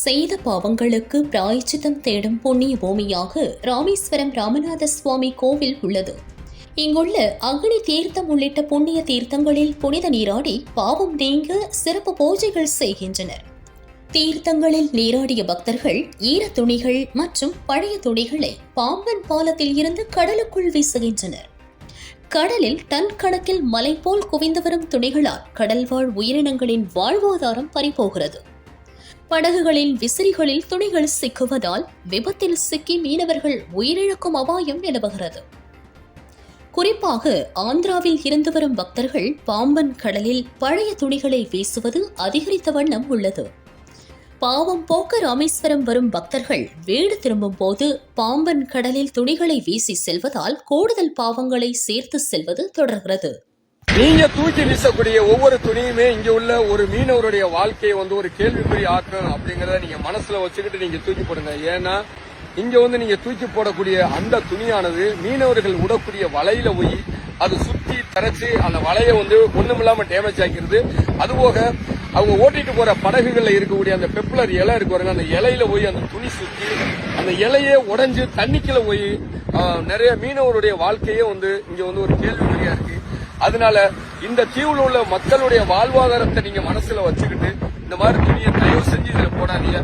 செய்த பாவங்களுக்கு பிராயச்சித்தம் தேடும் புண்ணிய பூமியாக ராமேஸ்வரம் ராமநாத சுவாமி கோவில் உள்ளது. இங்குள்ள அக்னி தீர்த்தம் உள்ளிட்ட புண்ணிய தீர்த்தங்களில் புனித நீராடி பாவம் நீங்க சிறப்பு பூஜைகள் செய்கின்றனர். தீர்த்தங்களில் நீராடிய பக்தர்கள் ஈர துணிகள் மற்றும் பழைய துணிகளை பாம்பன் பாலத்தில் இருந்து கடலுக்குள் வீசுகின்றனர். கடலில் டன் கணக்கில் மலை போல் குவிந்து வரும் துணிகளால் கடல்வாழ் உயிரினங்களின் வாழ்வாதாரம் பறிபோகிறது. படகுகளின் விசிறிகளில் துணிகள் சிக்குவதால் விபத்தில் சிக்கி மீனவர்கள் உயிரிழக்கும் அபாயம் நிலவுகிறது. குறிப்பாக ஆந்திராவில் இருந்து வரும் பக்தர்கள் பாம்பன் கடலில் பழைய துணிகளை வீசுவது அதிகரித்த வண்ணம் உள்ளது. பாவம் போக்க ராமேஸ்வரம் வரும் பக்தர்கள் வீடு திரும்பும் போது பாம்பன் கடலில் துணிகளை வீசி செல்வதால் கூடுதல் பாவங்களை சேர்த்து செல்வது தொடர்கிறது. நீங்க தூக்கி வீசக்கூடிய ஒவ்வொரு துணியுமே இங்க உள்ள ஒரு மீனவருடைய வாழ்க்கையை ஒரு கேள்விக்குறி ஆக்கும் அப்படிங்கறத நீங்க மனசுல வச்சுக்கிட்டு நீங்க தூக்கி போடுங்க. ஏன்னா இங்க நீங்க தூக்கி போடக்கூடிய அந்த துணியானது மீனவர்கள் விடக்கூடிய வலையில போய் அது சுத்தி தரைச்சு அந்த வலையை ஒண்ணுமில்லாம டேமேஜ் ஆக்கிறது. அதுபோக அவங்க ஓட்டிட்டு போற படகுகள்ல இருக்கக்கூடிய அந்த பெப்ளர் இலை இருக்கு பாருங்க, அந்த இலையில போய் அந்த துணி சுத்தி அந்த இலையே உடைஞ்சு தண்ணிக்குள்ள போய் நிறைய மீனவருடைய வாழ்க்கையே இங்க ஒரு கேள்விக்குறியா இருக்கு. அதனால இந்த தீவுல உள்ள மக்களுடைய வாழ்வாதாரத்தை நீங்க மனசுல வச்சுக்கிட்டு இந்த மாதிரி துணியை தயவு செஞ்சு இதுல போடாதீங்க.